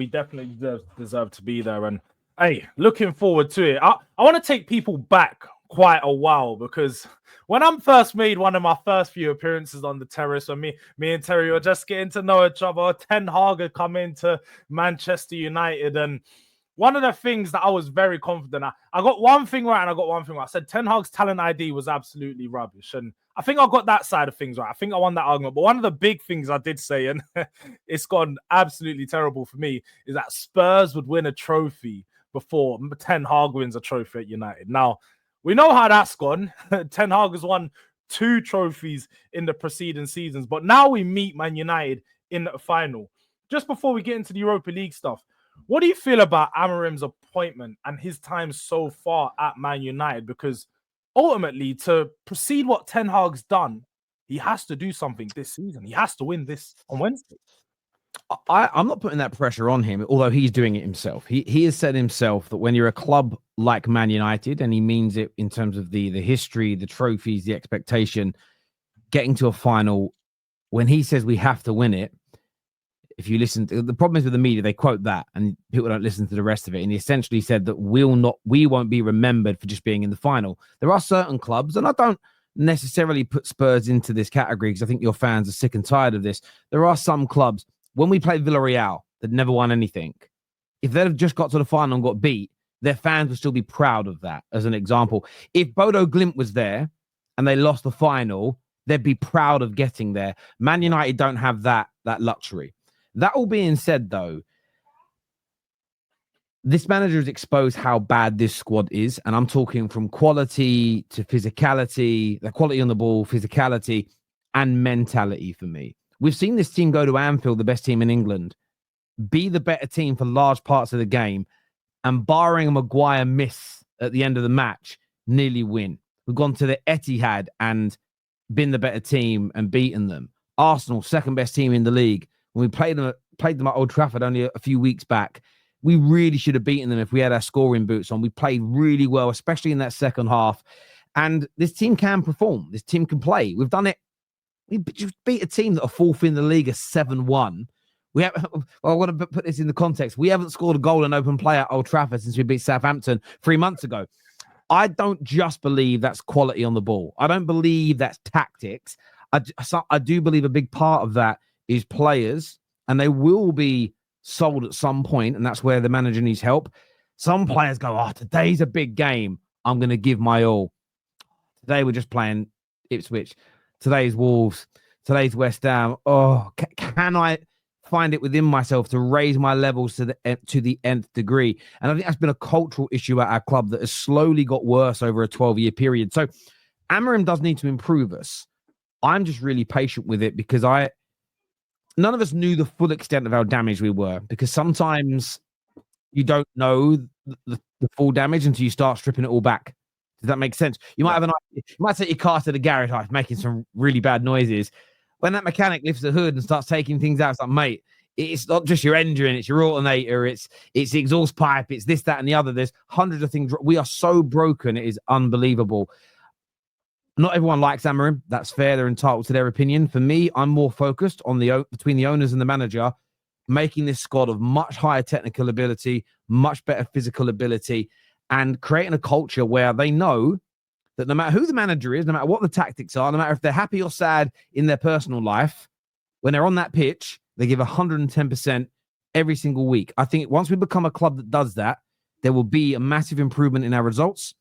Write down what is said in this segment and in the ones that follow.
We definitely deserve to be there. And hey, looking forward to it. I want to take people back quite a while, because when I first made one of my first few appearances on the terrace, when me and Terry were just getting to know each other, Ten Hag had come into Manchester United, and one of the things that I was very confident at, I got one thing right and I got one thing right. I said Ten Hag's talent ID was absolutely rubbish. And I think I got that side of things right. I think I won that argument. But one of the big things I did say, and it's gone absolutely terrible for me, is that Spurs would win a trophy before Ten Hag wins a trophy at United. Now, we know how that's gone. Ten Hag has won 2 trophies in the preceding seasons. But now we meet Man United in the final. Just before we get into the Europa League stuff, what do you feel about Amorim's appointment and his time so far at Man United? Because ultimately, to proceed what Ten Hag's done, he has to do something this season. He has to win this on Wednesday. I'm not putting that pressure on him, although he's doing it himself. He has said himself that when you're a club like Man United, and he means it in terms of the history, the trophies, the expectation, getting to a final, when he says we have to win it, if you listen to the problem is with the media, they quote that and people don't listen to the rest of it. And he essentially said that we won't be remembered for just being in the final. There are certain clubs, and I don't necessarily put Spurs into this category because I think your fans are sick and tired of this. There are some clubs, when we played Villarreal, that never won anything. If they'd have just got to the final and got beat, their fans would still be proud of that, as an example. If Bodo Glimt was there and they lost the final, they'd be proud of getting there. Man United don't have that luxury. That all being said, though, this manager has exposed how bad this squad is. And I'm talking from quality to physicality, the quality on the ball, physicality, and mentality for me. We've seen this team go to Anfield, the best team in England, be the better team for large parts of the game, and barring a Maguire miss at the end of the match, nearly win. We've gone to the Etihad and been the better team and beaten them. Arsenal, second best team in the league. When we played them at Old Trafford only a few weeks back, we really should have beaten them if we had our scoring boots on. We played really well, especially in that second half. And this team can perform. This team can play. We've done it. We just beat a team that are fourth in the league at 7-1. We have. Well, I want to put this in the context. We haven't scored a goal in open play at Old Trafford since we beat Southampton 3 months ago. I don't just believe that's quality on the ball. I don't believe that's tactics. I do believe a big part of that is players, and they will be sold at some point, and that's where the manager needs help. Some players go, today's a big game. I'm going to give my all. Today we're just playing Ipswich. Today's Wolves. Today's West Ham. Can I find it within myself to raise my levels to the nth degree? And I think that's been a cultural issue at our club that has slowly got worse over a 12-year period. So Amorim does need to improve us. I'm just really patient with it because none of us knew the full extent of how damaged we were, because sometimes you don't know the full damage until you start stripping it all back. Does that make sense? You might have an idea. You might take your car to the garage, making some really bad noises. When that mechanic lifts the hood and starts taking things out, it's like, mate, it's not just your engine, it's your alternator, it's the exhaust pipe, it's this, that, and the other. There's hundreds of things. We are so broken, it is unbelievable. Not everyone likes Amorim. That's fair. They're entitled to their opinion. For me, I'm more focused on between the owners and the manager, making this squad of much higher technical ability, much better physical ability, and creating a culture where they know that no matter who the manager is, no matter what the tactics are, no matter if they're happy or sad in their personal life, when they're on that pitch, they give 110% every single week. I think once we become a club that does that, there will be a massive improvement in our results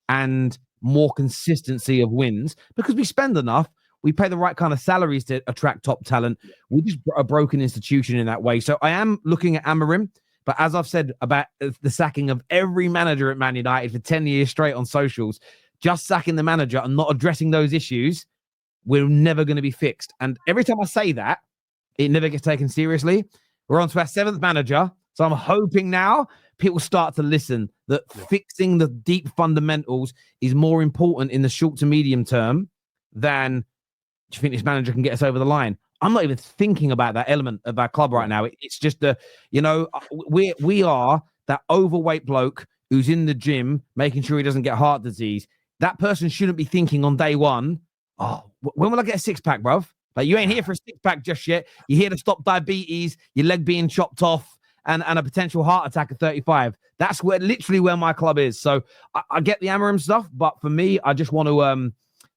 and more consistency of wins, because we spend enough, we pay the right kind of salaries to attract top talent. We're just a broken institution in that way. So I am looking at Amorim, but as I've said about the sacking of every manager at Man United for 10 years straight on socials, just sacking the manager and not addressing those issues, we're never going to be fixed. And every time I say that, it never gets taken seriously. We're on to our 7th manager. So I'm hoping now people start to listen, that fixing the deep fundamentals is more important in the short to medium term than, do you think this manager can get us over the line? I'm not even thinking about that element of our club right now. It's just we are that overweight bloke who's in the gym making sure he doesn't get heart disease. That person shouldn't be thinking on day one, when will I get a 6-pack, bruv? Like, you ain't here for a 6-pack just yet. You're here to stop diabetes, your leg being chopped off, and a potential heart attack at 35. That's literally where my club is. So I get the Amorim stuff, but for me, I just want to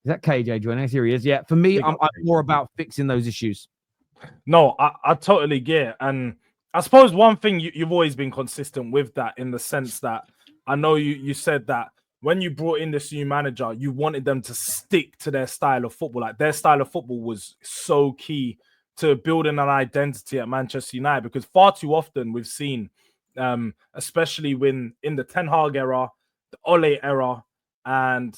is that KJ joining us? Here he is. Yeah, for me, I'm more about fixing those issues. No, I totally get it. And I suppose one thing you've always been consistent with that, in the sense that I know you said that when you brought in this new manager, you wanted them to stick to their style of football. Like, their style of football was so key to building an identity at Manchester United, because far too often we've seen, especially when in the Ten Hag era, the Ole era, and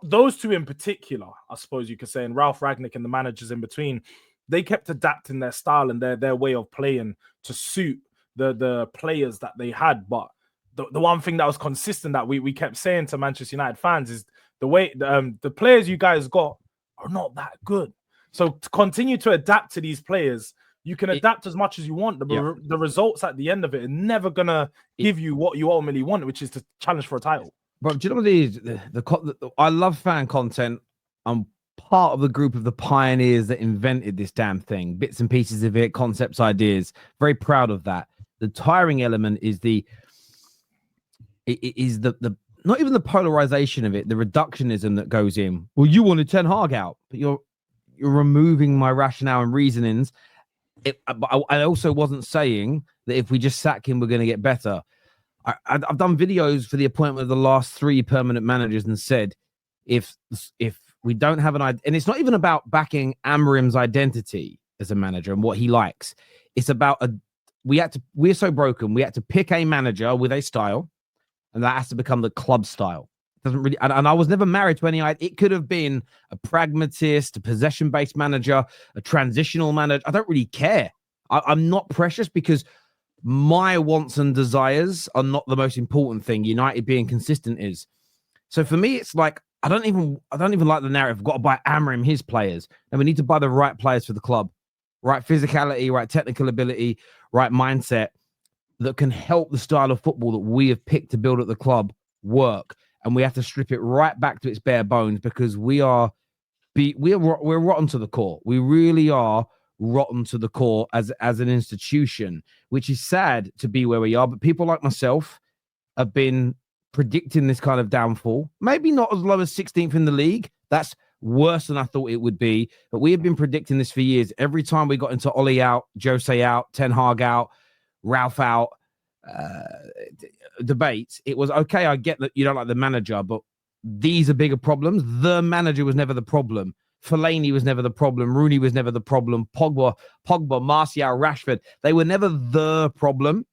those two in particular, I suppose you could say, and Ralph Ragnick and the managers in between, they kept adapting their style and their way of playing to suit the players that they had. But the one thing that was consistent that we kept saying to Manchester United fans is the way the players you guys got are not that good. So to continue to adapt to these players, you can adapt as much as you want. The results at the end of it are never gonna give you what you ultimately want, which is to challenge for a title. But do you know what it is? I love fan content. I'm part of the group of the pioneers that invented this damn thing, bits and pieces of it, concepts, ideas. Very proud of that. The tiring element is the not even the polarization of it, the reductionism that goes in. Well, you wanted Ten Hag out, but you're removing my rationale and reasonings. But I also wasn't saying that if we just sack him, we're going to get better. I've done videos for the appointment of the last 3 permanent managers and said, if we don't have an idea, and it's not even about backing Amorim's identity as a manager and what he likes. It's about we're so broken. We had to pick a manager with a style, and that has to become the club style. It doesn't really, and I was never married to any idea. It could have been a pragmatist, a possession-based manager, a transitional manager. I don't really care. I'm not precious, because my wants and desires are not the most important thing. United being consistent is. So for me, it's like, I don't even like the narrative. We've got to buy Amorim his players. And we need to buy the right players for the club. Right physicality, right technical ability, right mindset that can help the style of football that we have picked to build at the club work. And we have to strip it right back to its bare bones, because we're rotten to the core. We really are rotten to the core as an institution, which is sad to be where we are. But people like myself have been predicting this kind of downfall. Maybe not as low as 16th in the league. That's worse than I thought it would be. But we have been predicting this for years. Every time we got into Ole out, Jose out, Ten Hag out, Ralph out, debates, it was okay. I get that you don't like the manager, but these are bigger problems. The manager was never the problem. Fellaini was never the problem. Rooney was never the problem. Pogba, Martial, Rashford, they were never the problem.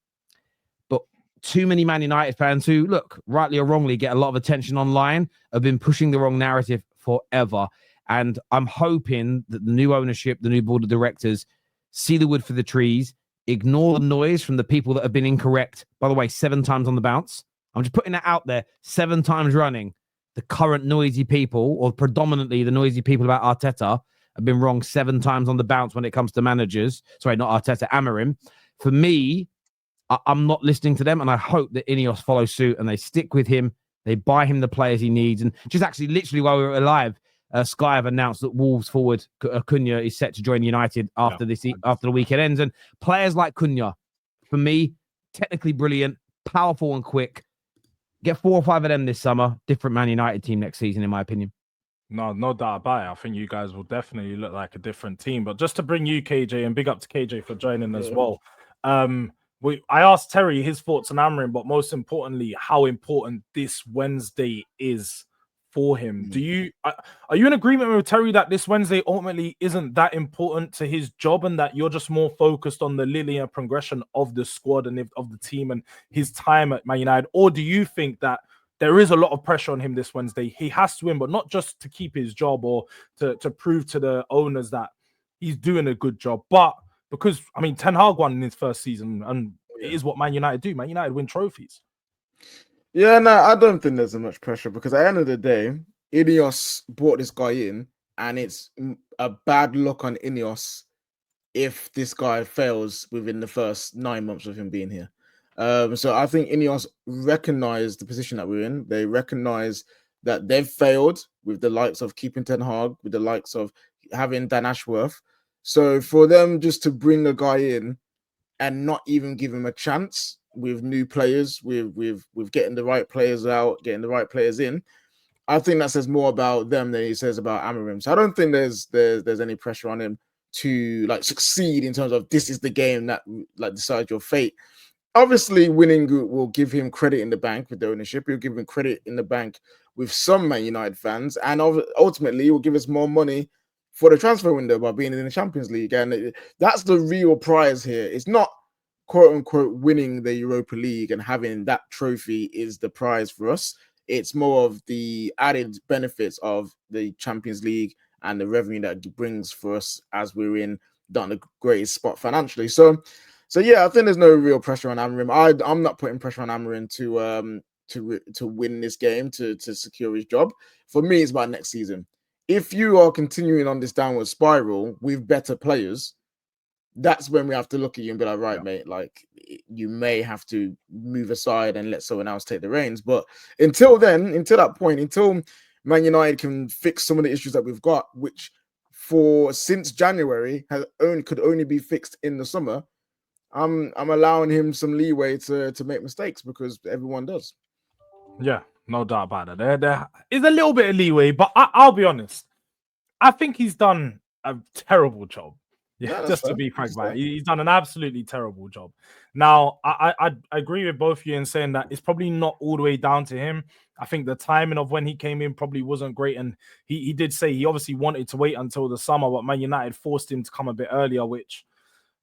But too many Man United fans who, look, rightly or wrongly, get a lot of attention online, have been pushing the wrong narrative forever. And I'm hoping that the new ownership, the new board of directors, see the wood for the trees, ignore the noise from the people that have been incorrect. By the way, 7 times on the bounce. I'm just putting that out there. 7 times running. The current noisy people, or predominantly the noisy people about Arteta, have been wrong 7 times on the bounce when it comes to managers. Sorry, not Arteta, Amorim. For me, I'm not listening to them, and I hope that Ineos follow suit and they stick with him. They buy him the players he needs. And just actually, literally while we were alive, Sky have announced that Wolves forward Cunha is set to join United after the weekend ends. And players like Cunha, for me, technically brilliant, powerful and quick. Get 4 or 5 of them this summer. Different Man United team next season, in my opinion. No doubt about it. I think you guys will definitely look like a different team. But just to bring you, KJ, and big up to KJ for joining as well. I asked Terry his thoughts on Amorim, but most importantly, how important this Wednesday is for him. Are you in agreement with Terry that this Wednesday ultimately isn't that important to his job, and that you're just more focused on the linear progression of the squad and of the team and his time at Man United? Or do you think that there is a lot of pressure on him this Wednesday? He has to win, but not just to keep his job or to prove to the owners that he's doing a good job, but because, I mean, Ten Hag won in his first season, and it is what Man United do. Man United win trophies. Yeah, no, I don't think there's much pressure, because at the end of the day, Ineos brought this guy in, and it's a bad look on Ineos if this guy fails within the first 9 months of him being here. So I think Ineos recognize the position that we're in. They recognize that they've failed with the likes of keeping Ten Hag, with the likes of having Dan Ashworth. So for them just to bring a guy in and not even give him a chance with new players, with getting the right players out, getting the right players in, I think that says more about them than it says about Amorim. So I don't think there's any pressure on him to like succeed in terms of this is the game that like decides your fate. Obviously, winning will give him credit in the bank with the ownership. He'll give him credit in the bank with some Man United fans, and ultimately, it will give us more money for the transfer window by being in the Champions League. And that's the real prize here. It's not quote unquote winning the Europa League and having that trophy is the prize for us. It's more of the added benefits of the Champions League and the revenue that it brings for us as we're in the greatest spot financially. So yeah, I think there's no real pressure on Amorim. I'm not putting pressure on Amorim to win this game to secure his job. For me, it's about next season. If you are continuing on this downward spiral with better players, that's when we have to look at you and be like, right, mate, like you may have to move aside and let someone else take the reins. But until then, until that point, until Man United can fix some of the issues that we've got, which since January could only be fixed in the summer, I'm allowing him some leeway to make mistakes because everyone does. Yeah, no doubt about it. There is a little bit of leeway, but I'll be honest. I think he's done a terrible job. Yeah, just to be frank, man, he's done an absolutely terrible job. Now, I agree with both of you in saying that it's probably not all the way down to him. I think the timing of when he came in probably wasn't great, and he did say he obviously wanted to wait until the summer, but Man United forced him to come a bit earlier, which,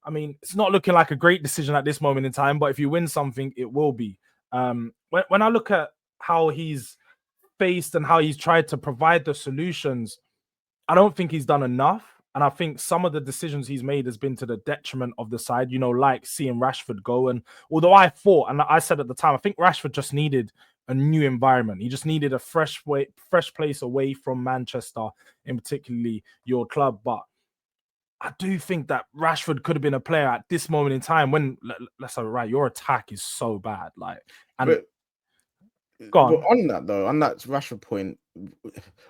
I mean, it's not looking like a great decision at this moment in time, but if you win something, it will be. When I look at how he's faced and how he's tried to provide the solutions, I don't think he's done enough. And I think some of the decisions he's made has been to the detriment of the side, like seeing Rashford go. And although I thought, and I said at the time, I think Rashford just needed a new environment. He just needed a fresh place away from Manchester, in particularly your club. But I do think that Rashford could have been a player at this moment in time when, let's say, right, your attack is so bad. But on that Rashford point,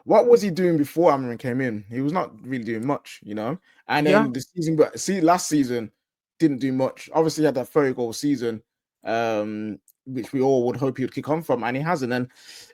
what was he doing before Amorim came in? He was not really doing much, And then the season, last season didn't do much. Obviously, he had that 30-goal season, which we all would hope he would kick on from, and he hasn't. And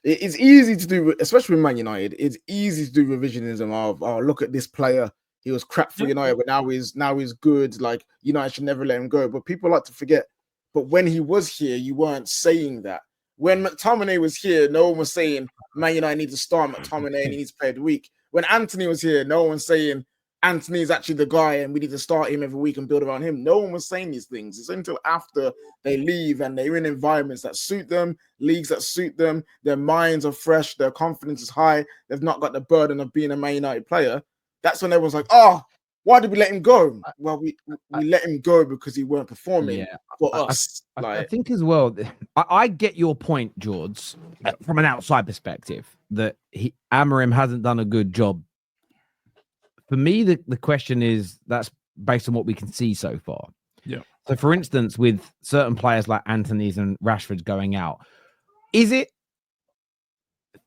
it's easy to do, especially with Man United. It's easy to do revisionism of, oh, look at this player. He was crap for United, but now he's good. Like United should never let him go. But people like to forget. But when he was here, you weren't saying that. When McTominay was here, no one was saying Man United needs to start McTominay and he needs to play of the week. When Anthony was here, no one was saying Anthony is actually the guy and we need to start him every week and build around him. No one was saying these things. It's until after they leave and they're in environments that suit them, leagues that suit them, their minds are fresh, their confidence is high, they've not got the burden of being a Man United player. That's when everyone's like, oh, why did we let him go? Well, we let him go because he weren't performing for us. I think as well, I get your point, Jords, from an outside perspective, that Amorim hasn't done a good job. For me, the question is, that's based on what we can see so far. Yeah. So, for instance, with certain players like Antony's and Rashford's going out, is it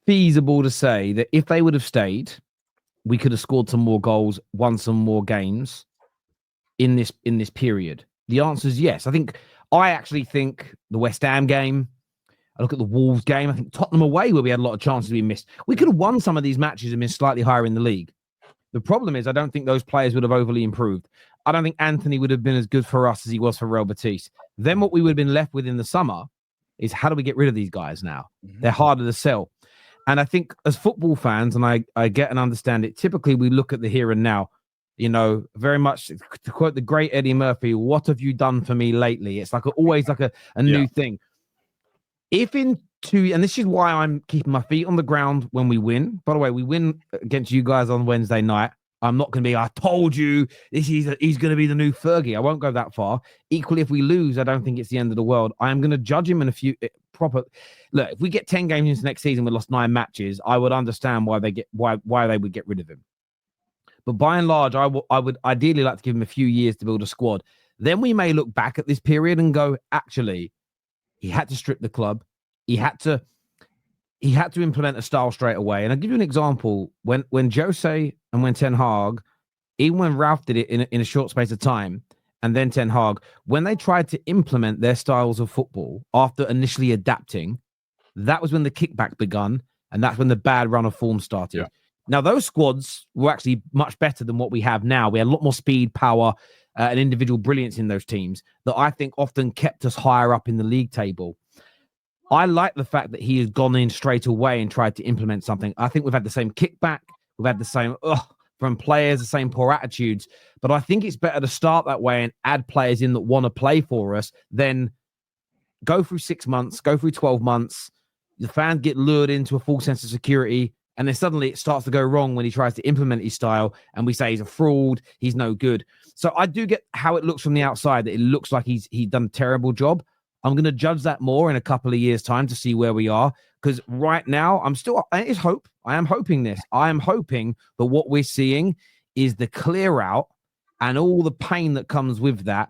feasible to say that if they would have stayed, we could have scored some more goals, won some more games in this period? The answer is yes. I actually think the West Ham game, I look at the Wolves game, I think Tottenham away, where we had a lot of chances we missed. We could have won some of these matches and been slightly higher in the league. The problem is I don't think those players would have overly improved. I don't think Anthony would have been as good for us as he was for Real Betis. Then what we would have been left with in the summer is, how do we get rid of these guys now? Mm-hmm. They're harder to sell. And I think as football fans, and I get and understand it, typically we look at the here and now, very much to quote the great Eddie Murphy, what have you done for me lately? It's always a new thing. And this is why I'm keeping my feet on the ground when we win. By the way, we win against you guys on Wednesday night. I'm not going to be, I told you, he's going to be the new Fergie. I won't go that far. Equally, if we lose, I don't think it's the end of the world. I am going to judge him in a few proper. Look, if we get 10 games into next season, we lost 9 matches, I would understand why they would get rid of him. But by and large, I would ideally like to give him a few years to build a squad. Then we may look back at this period and go, actually, he had to strip the club. He had to implement a style straight away. And I'll give you an example. When Jose and when Ten Hag, even when Ralph did it in a short space of time, and then Ten Hag, when they tried to implement their styles of football after initially adapting, that was when the kickback begun, and that's when the bad run of form started. Yeah. Now, those squads were actually much better than what we have now. We had a lot more speed, power, and individual brilliance in those teams that I think often kept us higher up in the league table. I like the fact that he has gone in straight away and tried to implement something. I think we've had the same kickback. We've had the same from players, the same poor attitudes. But I think it's better to start that way and add players in that want to play for us than go through 6 months, go through 12 months. The fans get lured into a false sense of security. And then suddenly it starts to go wrong when he tries to implement his style. And we say he's a fraud. He's no good. So I do get how it looks from the outside, that it looks like he's done a terrible job. I'm going to judge that more in a couple of years' time to see where we are. Because right now, it's hope. I am hoping this. I am hoping that what we're seeing is the clear out and all the pain that comes with that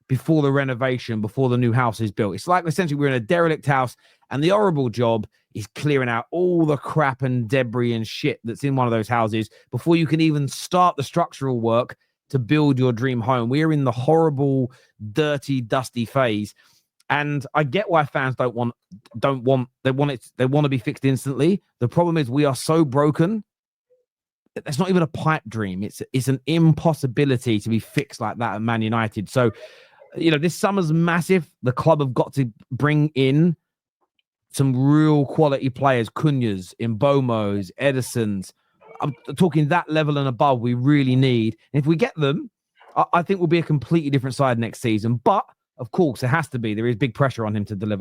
before the renovation, before the new house is built. It's like essentially we're in a derelict house and the horrible job is clearing out all the crap and debris and shit that's in one of those houses before you can even start the structural work to build your dream home. We're in the horrible, dirty, dusty phase. And I get why fans they want to be fixed instantly. The problem is we are so broken. It's not even a pipe dream. It's an impossibility to be fixed like that at Man United. So, this summer's massive. The club have got to bring in some real quality players, Cunhas, Mbomos, Edisons. I'm talking that level and above we really need. And if we get them, I think we'll be a completely different side next season. But of course, it has to be. There is big pressure on him to deliver.